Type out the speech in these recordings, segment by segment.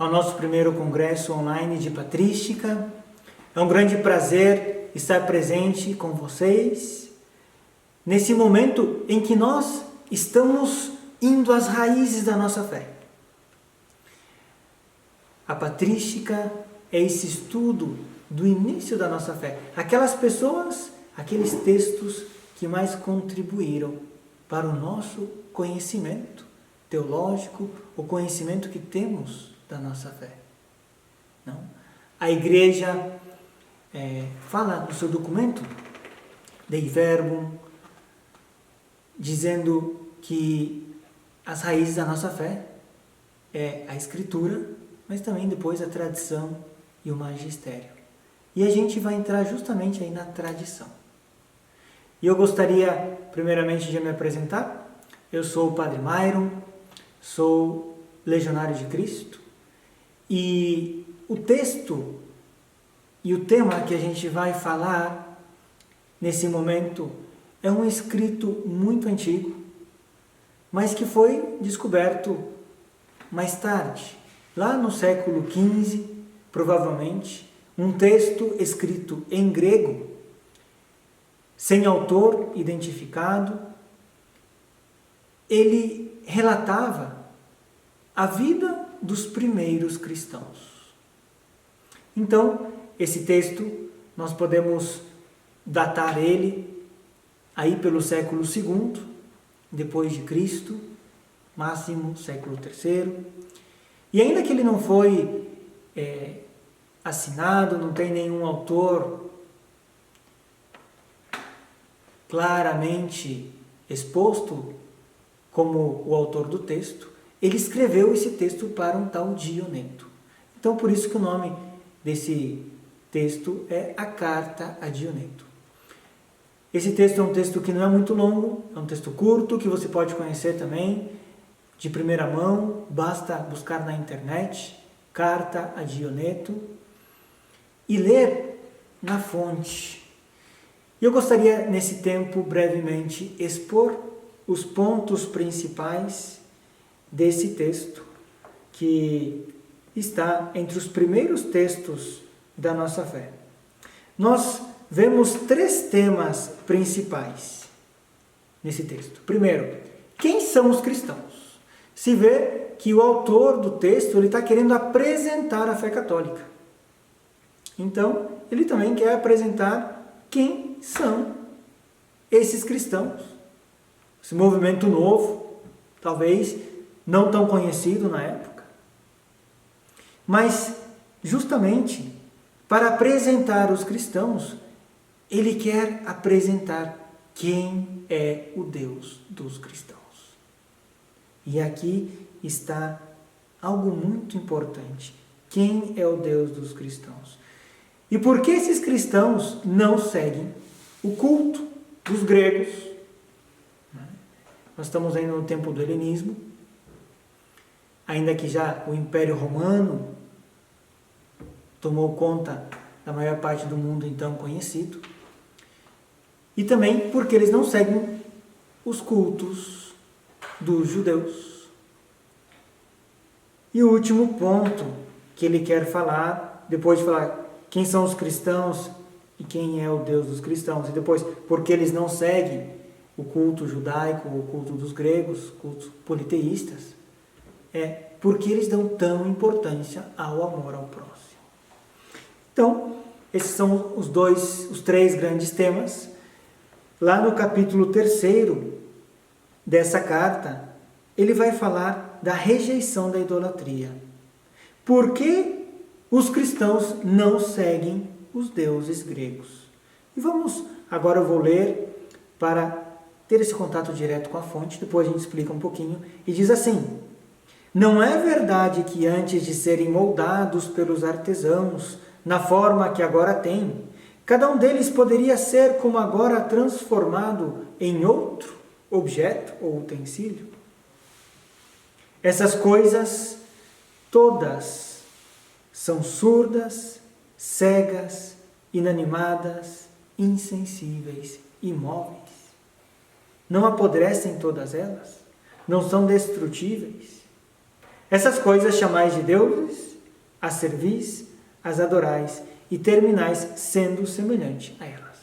ao nosso primeiro congresso online de patrística. É um grande prazer estar presente com vocês nesse momento em que nós estamos indo às raízes da nossa fé. A patrística é esse estudo do início da nossa fé. Aquelas pessoas, aqueles textos que mais contribuíram para o nosso conhecimento teológico, o conhecimento que temos da nossa fé. Não? A igreja fala no seu documento, Dei Verbum, dizendo que as raízes da nossa fé é a Escritura, mas também depois a tradição e o magistério. E a gente vai entrar justamente aí na tradição. E eu gostaria, primeiramente, de me apresentar. Eu sou o Padre Myron, sou legionário de Cristo, e o texto e o tema que a gente vai falar nesse momento é um escrito muito antigo, mas que foi descoberto mais tarde, lá no século XV, provavelmente, um texto escrito em grego, sem autor identificado. Ele relatava a vida dos primeiros cristãos. Então, esse texto, nós podemos datar ele aí pelo século II, depois de Cristo, máximo século III. E ainda que ele não foi assinado, não tem nenhum autor claramente exposto como o autor do texto, ele escreveu esse texto para um tal Dioneto. Então, por isso que o nome desse texto é a Carta a Dioneto. Esse texto é um texto que não é muito longo, é um texto curto, que você pode conhecer também de primeira mão, basta buscar na internet, Carta a Dioneto, e ler na fonte. Eu gostaria, nesse tempo, brevemente, expor os pontos principais desse texto, que está entre os primeiros textos da nossa fé. Nós vemos 3 temas principais nesse texto. Primeiro, quem são os cristãos? Se vê que o autor do texto ele está querendo apresentar a fé católica. Então, ele também quer apresentar quem são esses cristãos. Esse movimento novo, talvez não tão conhecido na época. Mas, justamente, para apresentar os cristãos, ele quer apresentar quem é o Deus dos cristãos. E aqui está algo muito importante. Quem é o Deus dos cristãos? E por que esses cristãos não seguem o culto dos gregos? Nós estamos ainda no tempo do helenismo, ainda que já o Império Romano tomou conta da maior parte do mundo então conhecido. E também porque eles não seguem os cultos dos judeus. E o último ponto que ele quer falar, depois de falar quem são os cristãos e quem é o Deus dos cristãos, e depois porque eles não seguem o culto judaico, o culto dos gregos, cultos politeístas, é porque eles dão tão importância ao amor ao próximo. Então, esses são os 3 grandes temas. Lá no capítulo 3 dessa carta, ele vai falar da rejeição da idolatria. Por que os cristãos não seguem os deuses gregos? E agora eu vou ler para ter esse contato direto com a fonte, depois a gente explica um pouquinho, e diz assim: não é verdade que antes de serem moldados pelos artesãos, na forma que agora têm, cada um deles poderia ser como agora transformado em outro objeto ou utensílio? Essas coisas todas são surdas, cegas, inanimadas, insensíveis, imóveis. Não apodrecem todas elas? Não são destrutíveis? Essas coisas chamais de deuses, as servis, as adorais e terminais sendo semelhante a elas.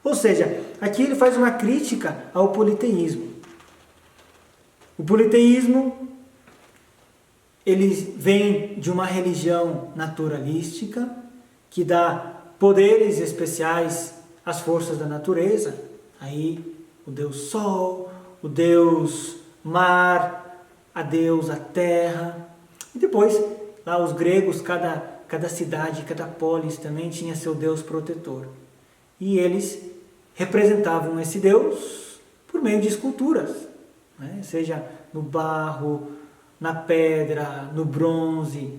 Ou seja, aqui ele faz uma crítica ao politeísmo. O politeísmo, ele vem de uma religião naturalística que dá poderes especiais às forças da natureza. Aí o Deus Sol, o Deus Mar, a deusa Terra. E depois, lá os gregos, cada cidade, cada polis também tinha seu Deus protetor. E eles representavam esse Deus por meio de esculturas, né? Seja no barro, na pedra, no bronze.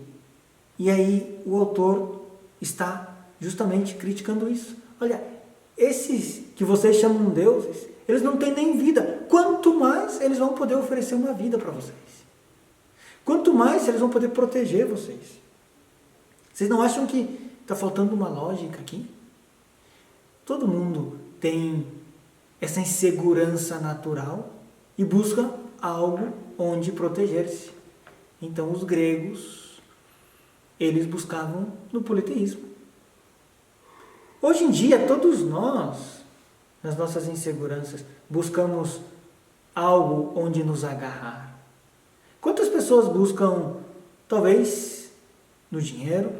E aí o autor está justamente criticando isso. Olha, esses que vocês chamam deuses, eles não têm nem vida. Quanto mais eles vão poder oferecer uma vida para vocês. Quanto mais eles vão poder proteger vocês. Vocês não acham que está faltando uma lógica aqui? Todo mundo tem essa insegurança natural e busca algo onde proteger-se. Então os gregos, eles buscavam no politeísmo. Hoje em dia, todos nós, nas nossas inseguranças, buscamos algo onde nos agarrar. Quantas pessoas buscam, talvez, no dinheiro,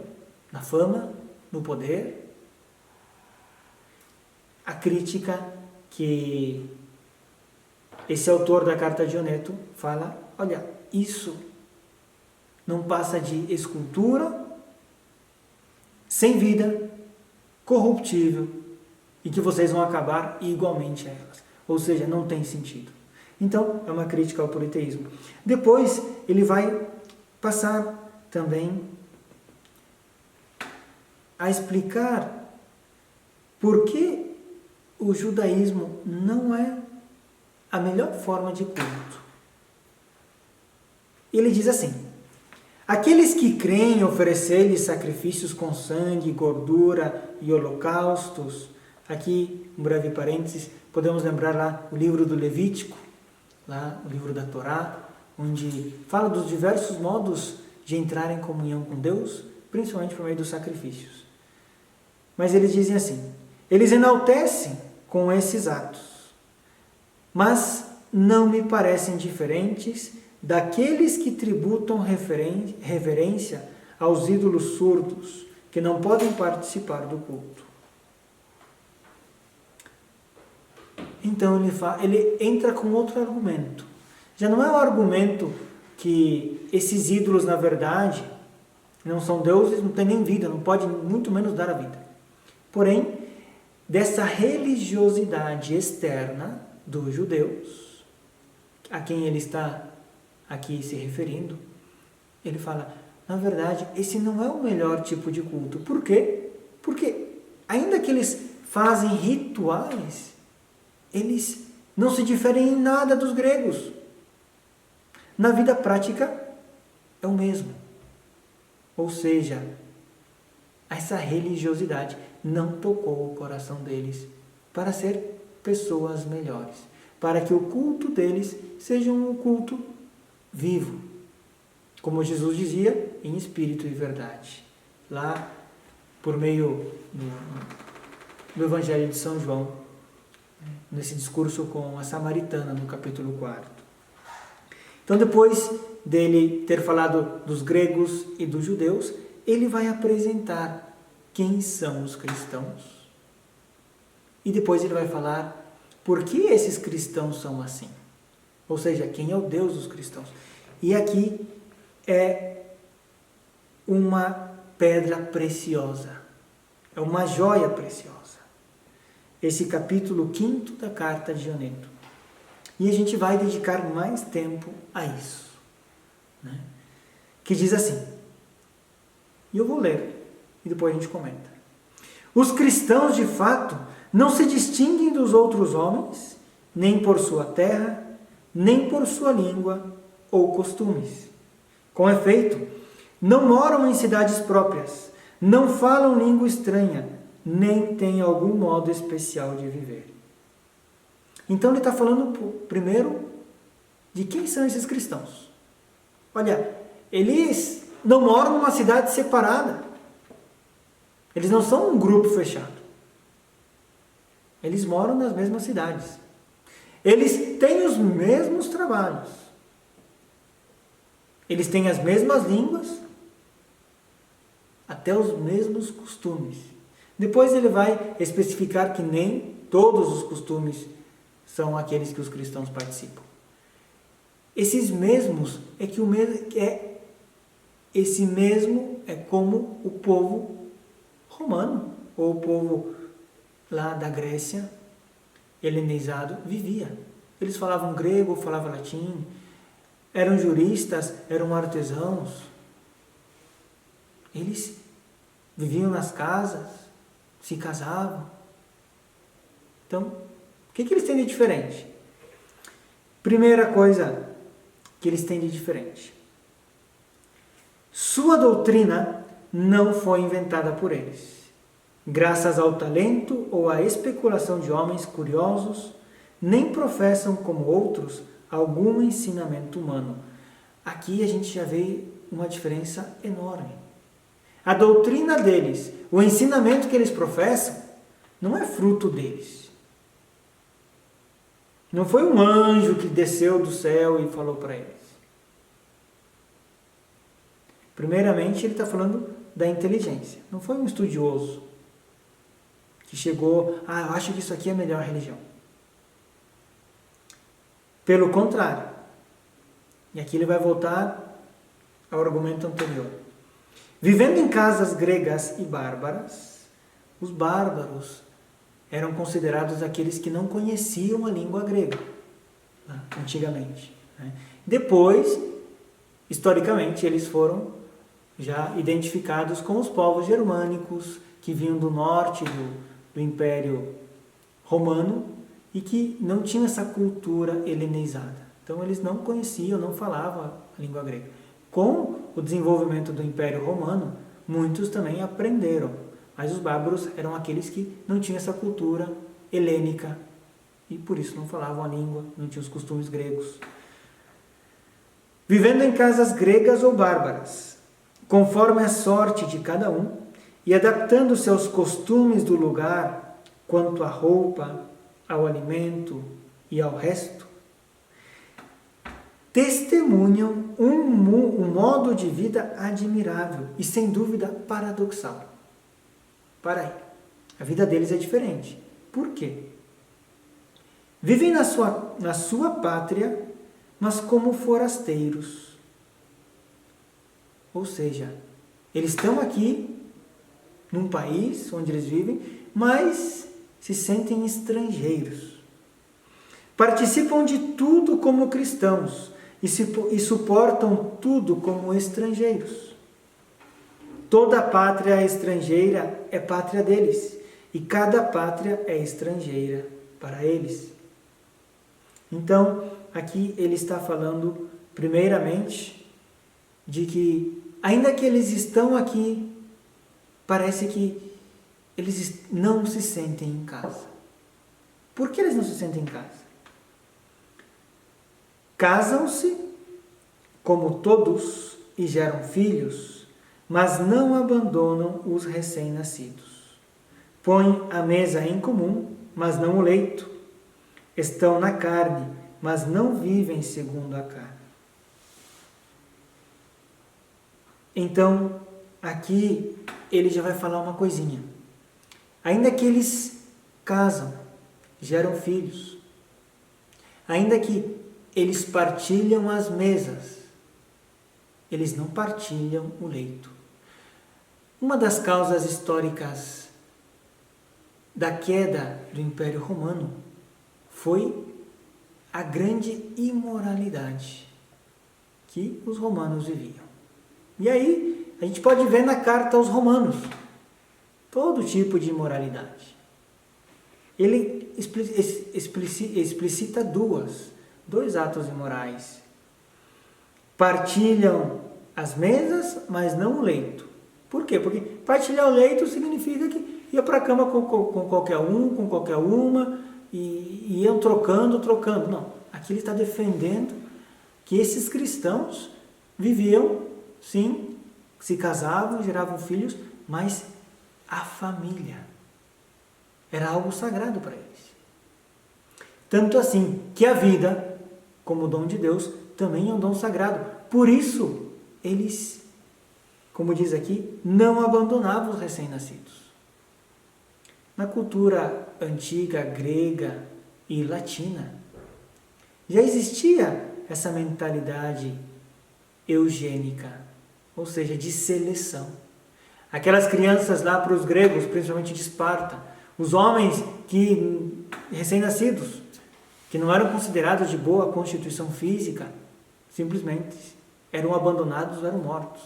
na fama, no poder? A crítica que esse autor da carta de Oneto fala, olha, isso não passa de escultura, sem vida, corruptível, e que vocês vão acabar igualmente a elas. Ou seja, não tem sentido. Então, é uma crítica ao politeísmo. Depois, ele vai passar também a explicar por que o judaísmo não é a melhor forma de culto. Ele diz assim: aqueles que creem oferecer-lhes sacrifícios com sangue, gordura e holocaustos. Aqui, um breve parênteses, podemos lembrar lá o livro do Levítico, lá o livro da Torá, onde fala dos diversos modos de entrar em comunhão com Deus, principalmente por meio dos sacrifícios. Mas eles dizem assim: eles enaltecem com esses atos, mas não me parecem diferentes daqueles que tributam reverência aos ídolos surdos, que não podem participar do culto. Então ele entra com outro argumento. Já não é o argumento que esses ídolos, na verdade, não são deuses, não têm nem vida, não podem muito menos dar a vida. Porém, dessa religiosidade externa dos judeus, a quem ele está aqui se referindo, ele fala, na verdade, esse não é o melhor tipo de culto. Por quê? Porque, ainda que eles fazem rituais, eles não se diferem em nada dos gregos. Na vida prática, é o mesmo. Ou seja, essa religiosidade não tocou o coração deles para ser pessoas melhores, para que o culto deles seja um culto vivo, como Jesus dizia, em espírito e verdade. Lá, por meio do Evangelho de São João, nesse discurso com a samaritana, no capítulo 4. Então, depois dele ter falado dos gregos e dos judeus, ele vai apresentar quem são os cristãos. E depois ele vai falar por que esses cristãos são assim. Ou seja, quem é o Deus dos cristãos. E aqui é uma pedra preciosa. É uma joia preciosa. Esse capítulo 5 da carta de Oneto. E a gente vai dedicar mais tempo a isso. Né? Que diz assim, e eu vou ler, e depois a gente comenta. Os cristãos, de fato, não se distinguem dos outros homens, nem por sua terra, nem por sua língua ou costumes. Com efeito, não moram em cidades próprias, não falam língua estranha, nem têm algum modo especial de viver. Então ele está falando primeiro de quem são esses cristãos. Olha, eles não moram numa cidade separada. Eles não são um grupo fechado. Eles moram nas mesmas cidades. Eles têm os mesmos trabalhos. Eles têm as mesmas línguas, até os mesmos costumes. Depois ele vai especificar que nem todos os costumes são aqueles que os cristãos participam. Esses mesmos esse mesmo é como o povo romano, ou o povo lá da Grécia, helenizado, vivia. Eles falavam grego, falavam latim, eram juristas, eram artesãos. Eles viviam nas casas, se casavam. Então, o que eles têm de diferente? Primeira coisa que eles têm de diferente: sua doutrina não foi inventada por eles, graças ao talento ou à especulação de homens curiosos, nem professam como outros algum ensinamento humano. Aqui a gente já vê uma diferença enorme. A doutrina deles, o ensinamento que eles professam, não é fruto deles. Não foi um anjo que desceu do céu e falou para eles. Primeiramente, ele está falando da inteligência. Não foi um estudioso que chegou, eu acho que isso aqui é a melhor religião. Pelo contrário. E aqui ele vai voltar ao argumento anterior. Vivendo em casas gregas e bárbaras, os bárbaros eram considerados aqueles que não conheciam a língua grega, antigamente. Depois, historicamente, eles foram já identificados com os povos germânicos que vinham do norte do Império Romano e que não tinham essa cultura helenizada. Então eles não conheciam, não falavam a língua grega. Com o desenvolvimento do Império Romano, muitos também aprenderam, mas os bárbaros eram aqueles que não tinham essa cultura helênica e por isso não falavam a língua, não tinham os costumes gregos. Vivendo em casas gregas ou bárbaras, conforme a sorte de cada um, e adaptando-se aos costumes do lugar, quanto à roupa, ao alimento e ao resto, testemunham um modo de vida admirável e, sem dúvida, paradoxal. Para aí, a vida deles é diferente. Por quê? Vivem na sua pátria, mas como forasteiros. Ou seja, eles estão aqui, num país onde eles vivem, mas se sentem estrangeiros. Participam de tudo como cristãos e suportam tudo como estrangeiros. Toda pátria estrangeira é pátria deles, e cada pátria é estrangeira para eles. Então, aqui ele está falando, primeiramente, de que, ainda que eles estão aqui, parece que eles não se sentem em casa. Por que eles não se sentem em casa? Casam-se, como todos, e geram filhos, mas não abandonam os recém-nascidos. Põem a mesa em comum, mas não o leito. Estão na carne, mas não vivem segundo a carne. Então, aqui ele já vai falar uma coisinha. Ainda que eles casam, geram filhos, ainda que eles partilham as mesas, eles não partilham o leito. Uma das causas históricas da queda do Império Romano foi a grande imoralidade que os romanos viviam. E aí, a gente pode ver na carta aos romanos todo tipo de imoralidade. Ele explicita dois atos imorais. Partilham as mesas, mas não o leito. Por quê? Porque partilhar o leito significa que ia para a cama com qualquer um, com qualquer uma, e iam trocando. Não, aqui ele está defendendo que esses cristãos viviam sim, se casavam, geravam filhos, mas a família era algo sagrado para eles. Tanto assim que a vida, como dom de Deus, também é um dom sagrado. Por isso, eles, como diz aqui, não abandonavam os recém-nascidos. Na cultura antiga, grega e latina, já existia essa mentalidade eugênica, ou seja, de seleção. Aquelas crianças lá para os gregos, principalmente de Esparta, os homens que recém-nascidos, que não eram considerados de boa constituição física, simplesmente eram abandonados, eram mortos.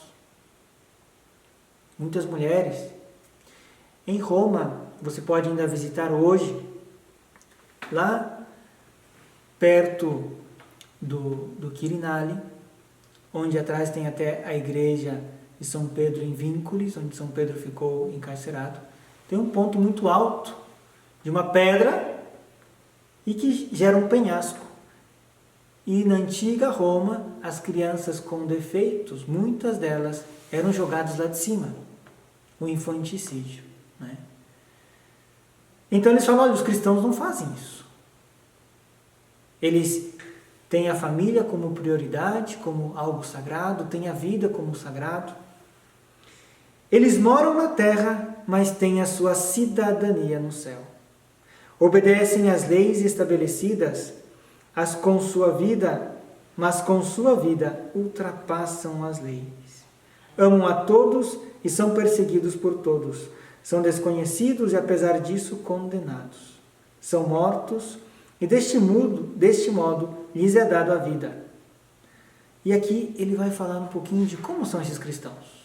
Muitas mulheres. Em Roma, você pode ainda visitar hoje, lá perto do Quirinale, onde atrás tem até a igreja de São Pedro em Vínculos, onde São Pedro ficou encarcerado. Tem um ponto muito alto de uma pedra e que gera um penhasco. E na antiga Roma, as crianças com defeitos, muitas delas eram jogadas lá de cima, o infanticídio, né? Então eles falam, olha, os cristãos não fazem isso. Eles têm a família como prioridade, como algo sagrado, têm a vida como sagrado. Eles moram na terra, mas têm a sua cidadania no céu. Obedecem às leis estabelecidas, mas com sua vida ultrapassam as leis. Amam a todos e são perseguidos por todos. São desconhecidos e, apesar disso, condenados. São mortos e, deste modo, lhes é dado a vida. E aqui ele vai falar um pouquinho de como são esses cristãos.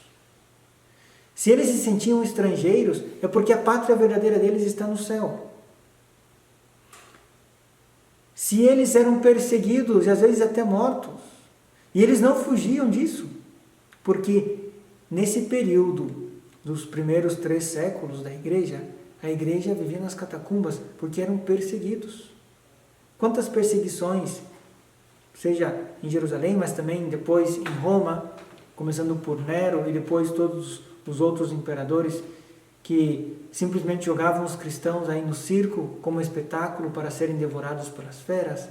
Se eles se sentiam estrangeiros, é porque a pátria verdadeira deles está no céu. Se eles eram perseguidos e às vezes até mortos, e eles não fugiam disso, porque nesse período dos primeiros 3 séculos da igreja, a igreja vivia nas catacumbas porque eram perseguidos. Quantas perseguições, seja em Jerusalém, mas também depois em Roma, começando por Nero e depois todos os outros imperadores que simplesmente jogavam os cristãos aí no circo como espetáculo para serem devorados pelas feras,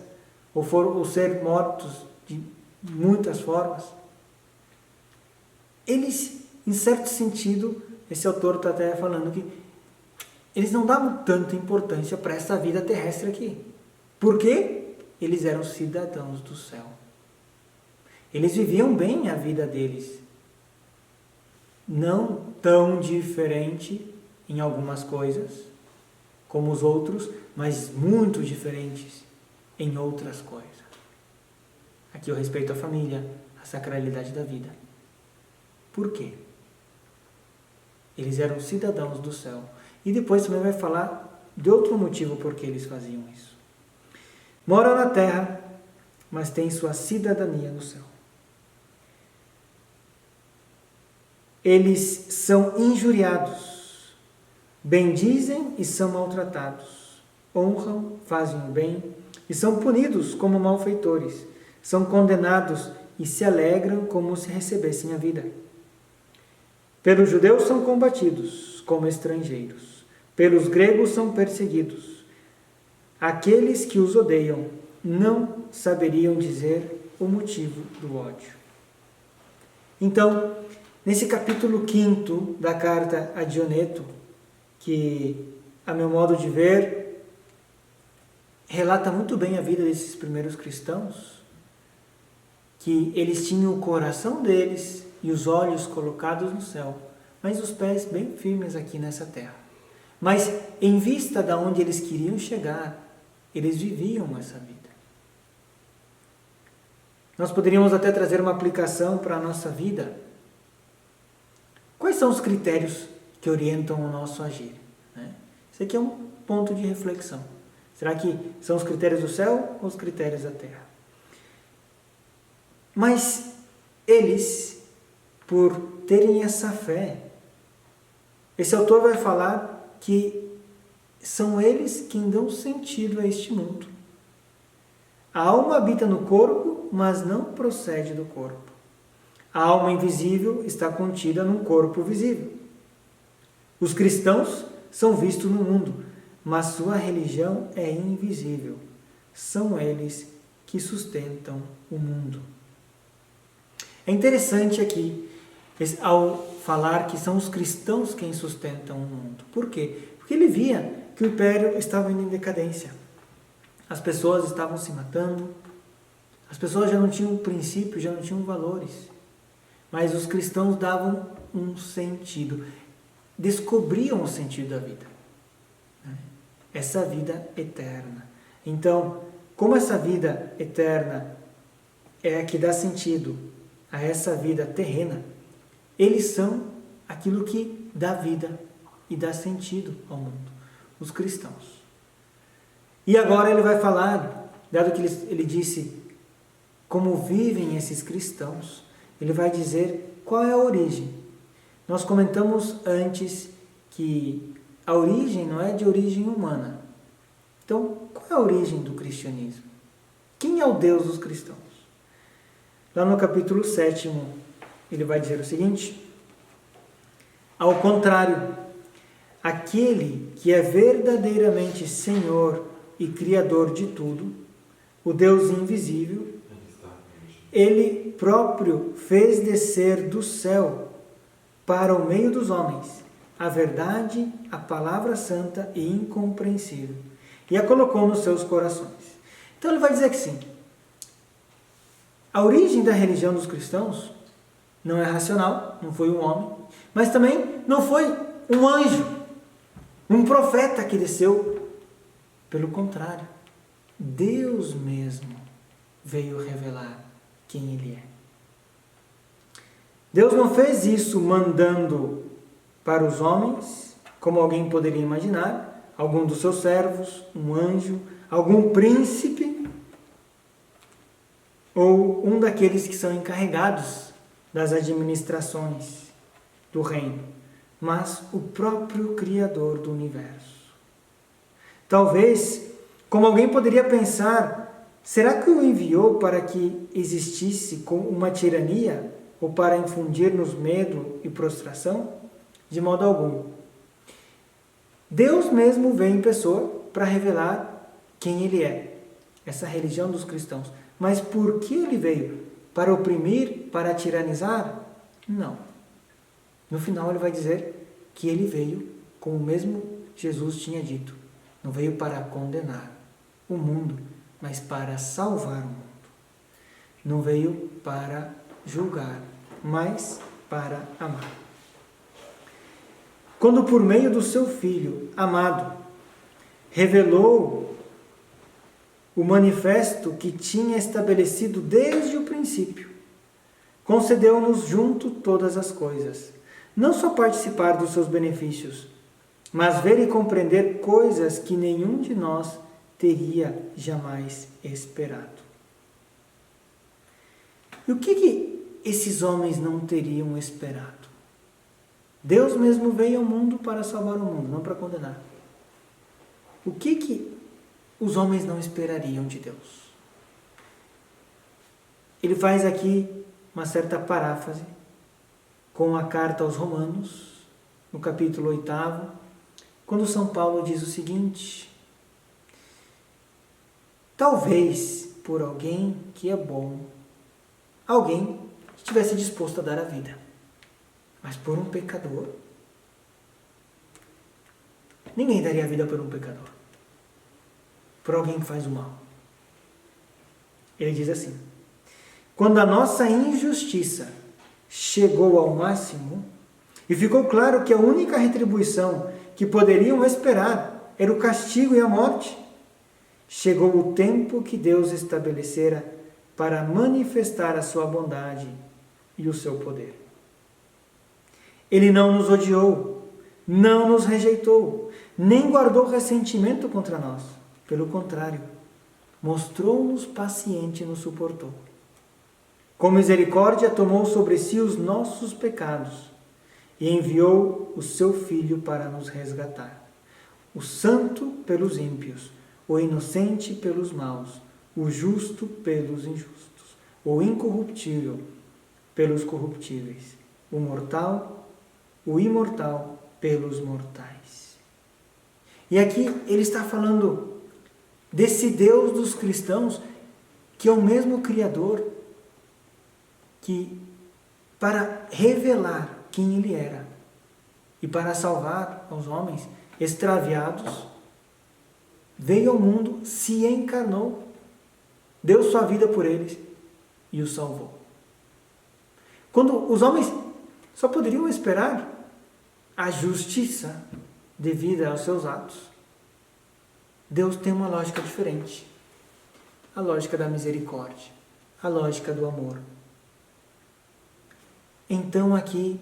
ou ser mortos de muitas formas. Eles, em certo sentido, esse autor está até falando que eles não davam tanta importância para essa vida terrestre aqui. Por quê? Eles eram cidadãos do céu. Eles viviam bem a vida deles. Não tão diferente em algumas coisas como os outros, mas muito diferentes em outras coisas. Aqui eu respeito a família, a sacralidade da vida. Por quê? Eles eram cidadãos do céu. E depois também vai falar de outro motivo por que eles faziam isso. Moram na terra, mas têm sua cidadania no céu. Eles são injuriados, bendizem e são maltratados, honram, fazem o bem e são punidos como malfeitores, são condenados e se alegram como se recebessem a vida. Pelos judeus são combatidos como estrangeiros, pelos gregos são perseguidos. Aqueles que os odeiam não saberiam dizer o motivo do ódio. Então, nesse capítulo 5º da carta a Dioneto, que, a meu modo de ver, relata muito bem a vida desses primeiros cristãos, que eles tinham o coração deles e os olhos colocados no céu, mas os pés bem firmes aqui nessa terra. Mas, em vista de onde eles queriam chegar, eles viviam essa vida. Nós poderíamos até trazer uma aplicação para a nossa vida. Quais são os critérios que orientam o nosso agir? Isso aqui é um ponto de reflexão. Será que são os critérios do céu ou os critérios da terra? Mas eles, por terem essa fé, esse autor vai falar que são eles quem dão sentido a este mundo. A alma habita no corpo, mas não procede do corpo. A alma invisível está contida num corpo visível. Os cristãos são vistos no mundo, mas sua religião é invisível. São eles que sustentam o mundo. É interessante aqui, ao falar que são os cristãos quem sustentam o mundo. Por quê? Porque ele via que o império estava indo em decadência. As pessoas estavam se matando, as pessoas já não tinham princípios, já não tinham valores. Mas os cristãos davam um sentido, descobriam o sentido da vida. Essa vida eterna. Então, como essa vida eterna é a que dá sentido a essa vida terrena, eles são aquilo que dá vida e dá sentido ao mundo, os cristãos. E agora ele vai falar, dado que ele disse como vivem esses cristãos, ele vai dizer qual é a origem. Nós comentamos antes que a origem não é de origem humana. Então, qual é a origem do cristianismo? Quem é o Deus dos cristãos? Lá no capítulo 7, ele vai dizer o seguinte: ao contrário, aquele que é verdadeiramente Senhor e Criador de tudo, o Deus invisível, Ele próprio fez descer do céu para o meio dos homens a verdade, a palavra santa e incompreensível, e a colocou nos seus corações. Então ele vai dizer que sim, a origem da religião dos cristãos não é racional, não foi um homem, mas também não foi um anjo, um profeta que desceu. Pelo contrário, Deus mesmo veio revelar quem Ele é. Deus não fez isso mandando para os homens, como alguém poderia imaginar, algum dos seus servos, um anjo, algum príncipe, ou um daqueles que são encarregados das administrações do reino, mas o próprio Criador do universo. Talvez, como alguém poderia pensar, será que o enviou para que existisse uma tirania ou para infundir-nos medo e prostração? De modo algum. Deus mesmo veio em pessoa para revelar quem Ele é, essa religião dos cristãos. Mas por que Ele veio? Para oprimir? Para tiranizar? Não. No final ele vai dizer que Ele veio, como mesmo Jesus tinha dito, não veio para condenar o mundo, mas para salvar o mundo. Não veio para julgar, mas para amar. Quando por meio do seu Filho amado revelou o manifesto que tinha estabelecido desde o princípio, concedeu-nos junto todas as coisas, não só participar dos seus benefícios, mas ver e compreender coisas que nenhum de nós teria jamais esperado. E o que esses homens não teriam esperado? Deus mesmo veio ao mundo para salvar o mundo, não para condenar. O que os homens não esperariam de Deus? Ele faz aqui uma certa paráfrase com a carta aos Romanos, no capítulo 8, quando São Paulo diz o seguinte: talvez por alguém que é bom, alguém que estivesse disposto a dar a vida, mas por um pecador, ninguém daria a vida por um pecador, por alguém que faz o mal. Ele diz assim: quando a nossa injustiça chegou ao máximo e ficou claro que a única retribuição que poderiam esperar era o castigo e a morte, chegou o tempo que Deus estabelecera para manifestar a sua bondade e o seu poder. Ele não nos odiou, não nos rejeitou, nem guardou ressentimento contra nós. Pelo contrário, mostrou-nos paciente e nos suportou. Com misericórdia tomou sobre si os nossos pecados e enviou o seu Filho para nos resgatar. O santo pelos ímpios, o inocente pelos maus, o justo pelos injustos, o incorruptível pelos corruptíveis, o mortal, o imortal pelos mortais. E aqui ele está falando desse Deus dos cristãos, que é o mesmo Criador, que para revelar quem ele era e para salvar os homens extraviados, veio ao mundo, se encarnou, deu sua vida por eles e os salvou. Quando os homens só poderiam esperar a justiça devida aos seus atos, Deus tem uma lógica diferente. A lógica da misericórdia, a lógica do amor. Então aqui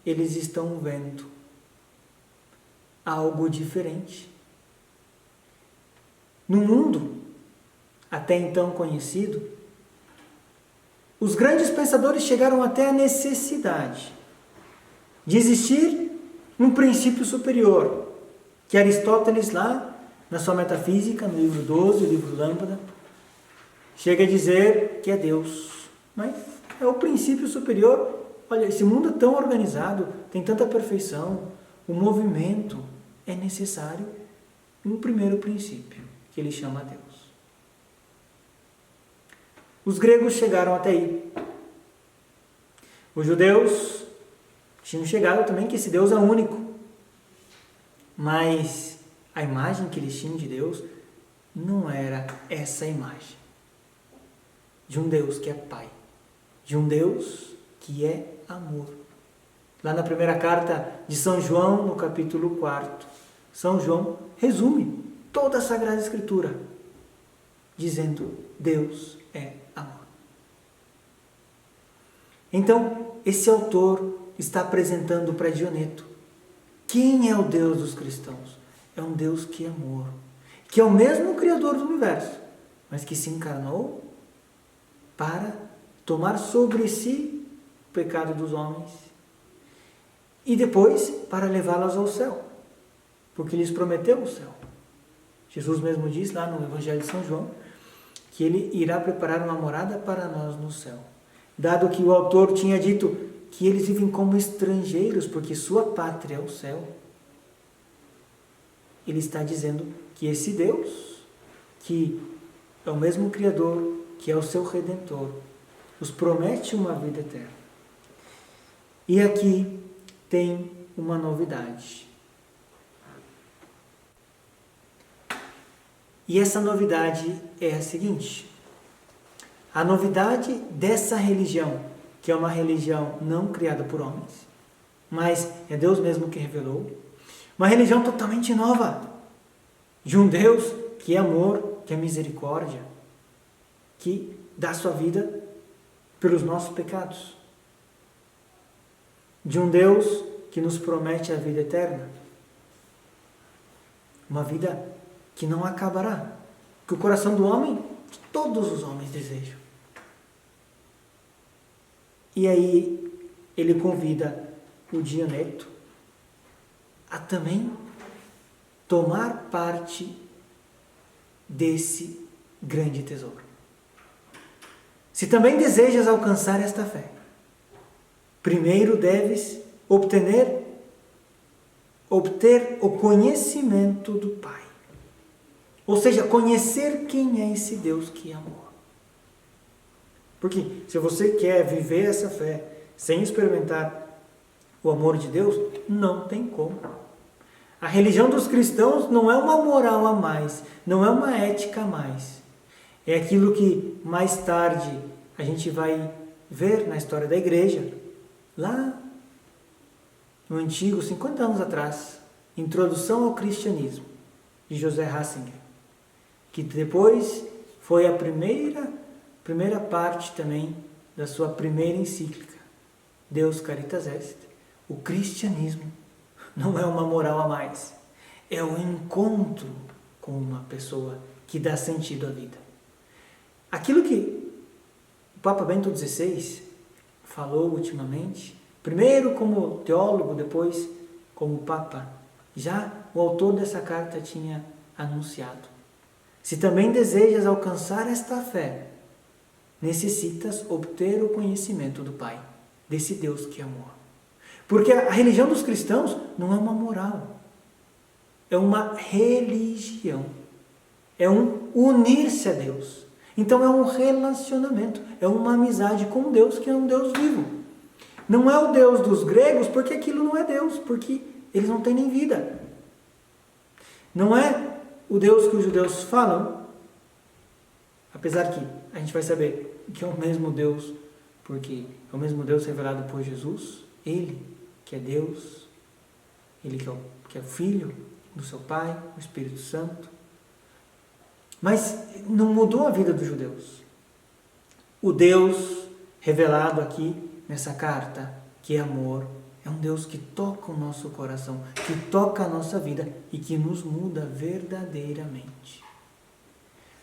eles estão vendo algo diferente. No mundo, até então conhecido, os grandes pensadores chegaram até a necessidade de existir um princípio superior, que Aristóteles lá, na sua Metafísica, no livro 12, o livro Lâmpada, chega a dizer que é Deus. Mas é o princípio superior. Olha, esse mundo é tão organizado, tem tanta perfeição, o movimento é necessário um primeiro princípio, que ele chama Deus. Os gregos chegaram até aí. Os judeus tinham chegado também que esse Deus é único. Mas a imagem que eles tinham de Deus não era essa imagem. De um Deus que é Pai. De um Deus que é amor. Lá na primeira carta de São João, no capítulo 4, São João resume toda a Sagrada Escritura, dizendo: Deus é amor. Então, esse autor está apresentando para Dioneto quem é o Deus dos cristãos. É um Deus que é amor, que é o mesmo Criador do universo, mas que se encarnou para tomar sobre si o pecado dos homens e depois para levá-los ao céu, porque lhes prometeu o céu. Jesus mesmo diz lá no Evangelho de São João que ele irá preparar uma morada para nós no céu. Dado que o autor tinha dito que eles vivem como estrangeiros, porque sua pátria é o céu, ele está dizendo que esse Deus, que é o mesmo Criador, que é o seu Redentor, os promete uma vida eterna. E aqui tem uma novidade. E essa novidade é a seguinte: a novidade dessa religião, que é uma religião não criada por homens, mas é Deus mesmo que revelou, uma religião totalmente nova, de um Deus que é amor, que é misericórdia, que dá sua vida pelos nossos pecados, de um Deus que nos promete a vida eterna, uma vida que não acabará, que o coração do homem, que todos os homens desejam. E aí ele convida o Dioneto a também tomar parte desse grande tesouro. Se também desejas alcançar esta fé, primeiro deves obter o conhecimento do Pai. Ou seja, conhecer quem é esse Deus que é amor. Porque se você quer viver essa fé sem experimentar o amor de Deus, não tem como. A religião dos cristãos não é uma moral a mais, não é uma ética a mais. É aquilo que mais tarde a gente vai ver na história da igreja, lá no antigo, 50 anos atrás, Introdução ao Cristianismo, de José Ratzinger, que depois foi a primeira parte também da sua primeira encíclica, Deus Caritas Est. O cristianismo não é uma moral a mais, é o encontro com uma pessoa que dá sentido à vida. Aquilo que o Papa Bento XVI falou ultimamente, primeiro como teólogo, depois como Papa, já o autor dessa carta tinha anunciado. Se também desejas alcançar esta fé, necessitas obter o conhecimento do Pai. desse Deus que é amor. Porque a religião dos cristãos não é uma moral, é uma religião, é um unir-se a Deus. Então é um relacionamento, é uma amizade com Deus, que é um Deus vivo. Não é o Deus dos gregos, porque aquilo não é Deus, porque eles não têm nem vida. Não é o Deus que os judeus falam, apesar que a gente vai saber que é o mesmo Deus, porque é o mesmo Deus revelado por Jesus, Ele que é Deus, Ele que é o Filho do seu Pai, o Espírito Santo. Mas não mudou a vida dos judeus. O Deus revelado aqui nessa carta, que é amor, é um Deus que toca o nosso coração, que toca a nossa vida e que nos muda verdadeiramente.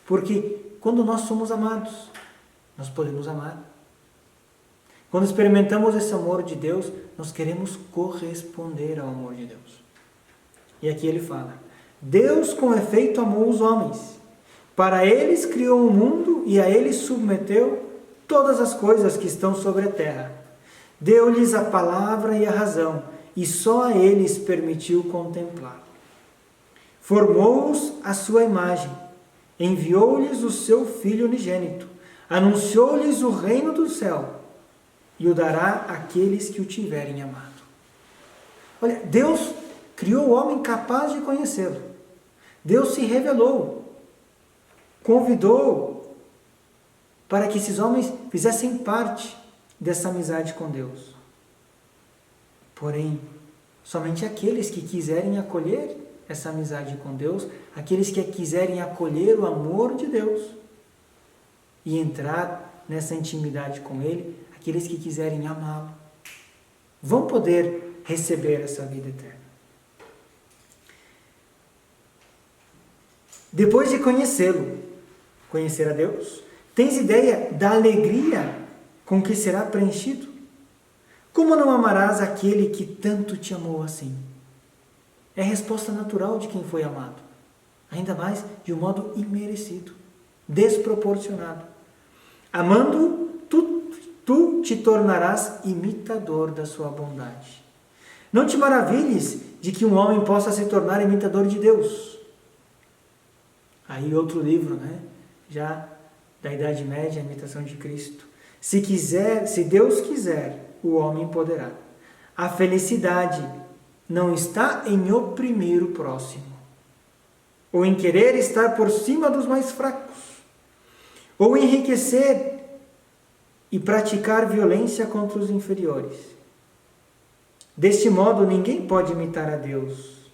Porque quando nós somos amados, nós podemos amar. Quando experimentamos esse amor de Deus, nós queremos corresponder ao amor de Deus. E aqui ele fala: Deus com efeito amou os homens. Para eles criou o mundo e a eles submeteu todas as coisas que estão sobre a terra. Deu-lhes a palavra e a razão, e só a eles permitiu contemplar. Formou-os à sua imagem, enviou-lhes o seu Filho unigênito, anunciou-lhes o reino do céu, e o dará àqueles que o tiverem amado. Olha, Deus criou o homem capaz de conhecê-lo. Deus se revelou, convidou para que esses homens fizessem parte dessa amizade com Deus. Porém, somente aqueles que quiserem acolher essa amizade com Deus, aqueles que quiserem acolher o amor de Deus e entrar nessa intimidade com Ele, aqueles que quiserem amá-lo, vão poder receber essa vida eterna. Depois de conhecê-lo, conhecer a Deus, tens ideia da alegria com que será preenchido? Como não amarás aquele que tanto te amou assim? É a resposta natural de quem foi amado, ainda mais de um modo imerecido, desproporcionado. Amando, tu te tornarás imitador da sua bondade. Não te maravilhes de que um homem possa se tornar imitador de Deus. Aí outro livro, já da Idade Média, a imitação de Cristo. Se Deus quiser, o homem poderá. A felicidade não está em oprimir o próximo, ou em querer estar por cima dos mais fracos, ou enriquecer e praticar violência contra os inferiores. Deste modo, ninguém pode imitar a Deus,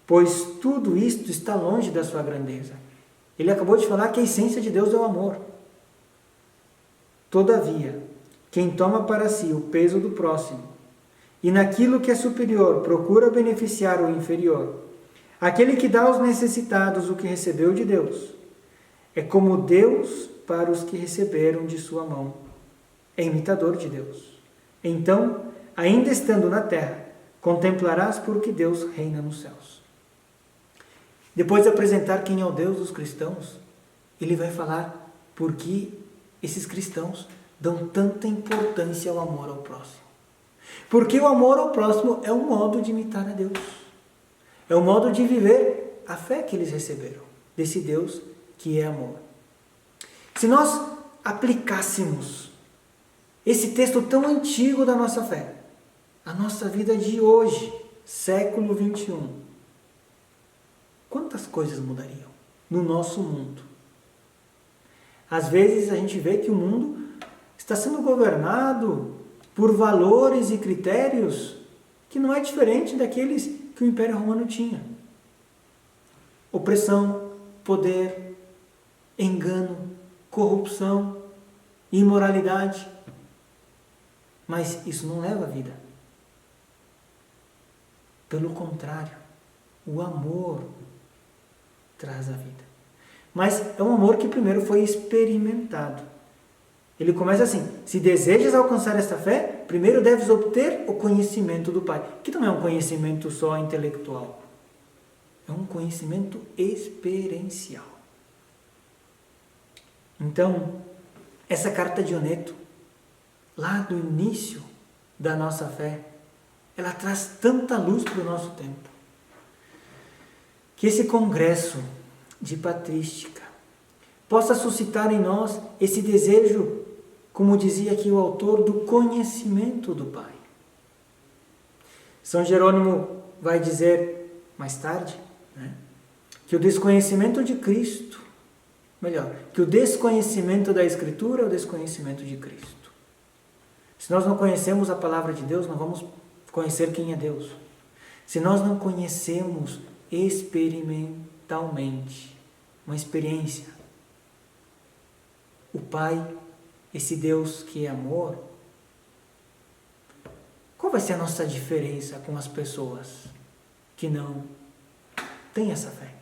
pois tudo isto está longe da sua grandeza. Ele acabou de falar que a essência de Deus é o amor. Todavia, quem toma para si o peso do próximo e naquilo que é superior procura beneficiar o inferior, aquele que dá aos necessitados o que recebeu de Deus, é como Deus para os que receberam de sua mão. É imitador de Deus. Então, ainda estando na terra, contemplarás porque Deus reina nos céus. Depois de apresentar quem é o Deus dos cristãos, ele vai falar por que esses cristãos dão tanta importância ao amor ao próximo. Porque o amor ao próximo é um modo de imitar a Deus. É um modo de viver a fé que eles receberam desse Deus que é amor. Se nós aplicássemos esse texto tão antigo da nossa fé, a nossa vida de hoje, século 21, quantas coisas mudariam no nosso mundo? Às vezes a gente vê que o mundo está sendo governado por valores e critérios que não é diferente daqueles que o Império Romano tinha. Opressão, poder, engano, corrupção, imoralidade. Mas isso não leva à vida. Pelo contrário, o amor traz a vida. Mas é um amor que primeiro foi experimentado. Ele começa assim: se desejas alcançar esta fé, primeiro deves obter o conhecimento do Pai. Que não é um conhecimento só intelectual. É um conhecimento experiencial. Então, essa carta de Oneto lá do início da nossa fé, ela traz tanta luz para o nosso tempo. Que esse congresso de patrística possa suscitar em nós esse desejo, como dizia aqui o autor, do conhecimento do Pai. São Jerônimo vai dizer mais tarde, né, que o desconhecimento de Cristo, melhor, que o desconhecimento da Escritura é o desconhecimento de Cristo. Se nós não conhecemos a palavra de Deus, não vamos conhecer quem é Deus. Se nós não conhecemos experimentalmente, uma experiência, o Pai, esse Deus que é amor, qual vai ser a nossa diferença com as pessoas que não têm essa fé?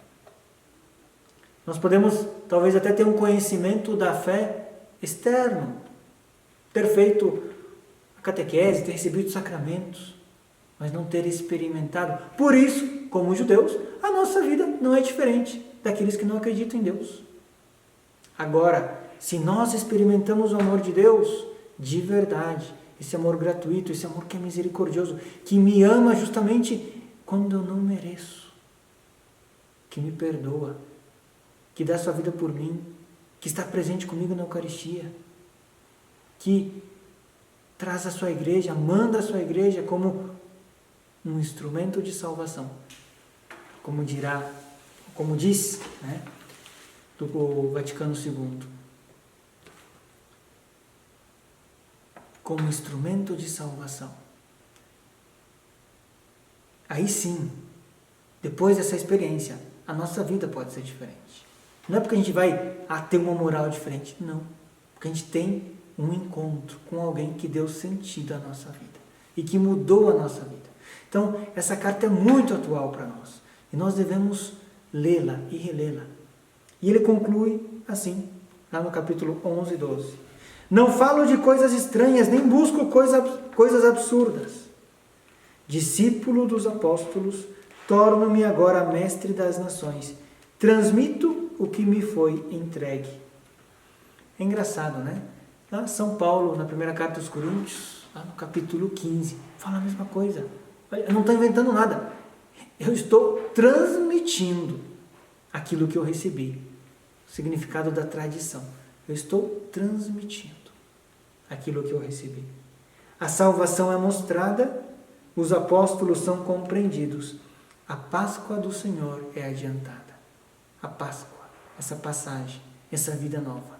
Nós podemos talvez até ter um conhecimento da fé externo, ter feito a catequese, ter recebido os sacramentos, mas não ter experimentado. Por isso, como judeus, a nossa vida não é diferente daqueles que não acreditam em Deus. Agora, se nós experimentamos o amor de Deus de verdade, esse amor gratuito, esse amor que é misericordioso, que me ama justamente quando eu não mereço, que me perdoa, que dá sua vida por mim, que está presente comigo na Eucaristia, que traz a sua igreja, manda a sua igreja como um instrumento de salvação, como diz, né, do Vaticano II, como instrumento de salvação. Aí sim, depois dessa experiência, a nossa vida pode ser diferente. Não é porque a gente vai ter uma moral diferente, não. Porque a gente tem um encontro com alguém que deu sentido à nossa vida e que mudou a nossa vida. Então, essa carta é muito atual para nós e nós devemos lê-la e relê-la. E ele conclui assim, lá no capítulo 11 e 12. Não falo de coisas estranhas, nem busco coisas absurdas. Discípulo dos apóstolos, torno-me agora mestre das nações. Transmito o que me foi entregue. É engraçado, né? Lá São Paulo, na primeira carta aos Coríntios, lá no capítulo 15, fala a mesma coisa. Eu não estou inventando nada. Eu estou transmitindo aquilo que eu recebi. O significado da tradição. Eu estou transmitindo aquilo que eu recebi. A salvação é mostrada, os apóstolos são compreendidos. A Páscoa do Senhor é adiantada. A Páscoa, essa passagem, essa vida nova.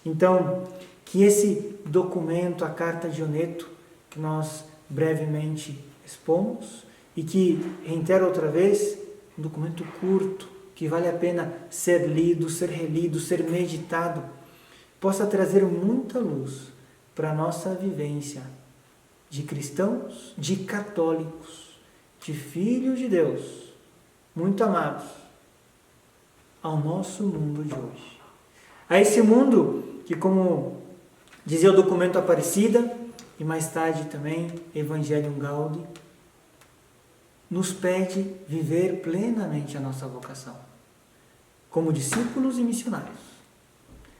Então, que esse documento, a Carta de Oneto, que nós brevemente expomos, e que, reitero outra vez, um documento curto, que vale a pena ser lido, ser relido, ser meditado, possa trazer muita luz para a nossa vivência de cristãos, de católicos, de filhos de Deus, muito amados, ao nosso mundo de hoje. A esse mundo que, como dizia o documento Aparecida, e mais tarde também Evangelium Gaudium, nos pede viver plenamente a nossa vocação, como discípulos e missionários.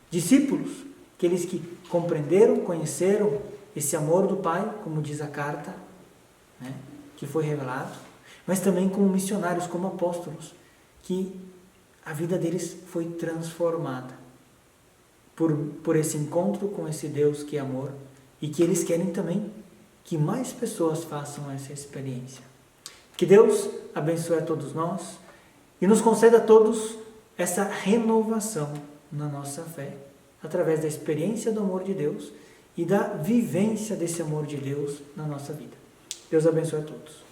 Discípulos, aqueles que compreenderam, conheceram esse amor do Pai, como diz a carta, né, que foi revelado, mas também como missionários, como apóstolos, que a vida deles foi transformada por esse encontro com esse Deus que é amor, e que eles querem também que mais pessoas façam essa experiência. Que Deus abençoe a todos nós e nos conceda a todos essa renovação na nossa fé, através da experiência do amor de Deus e da vivência desse amor de Deus na nossa vida. Deus abençoe a todos.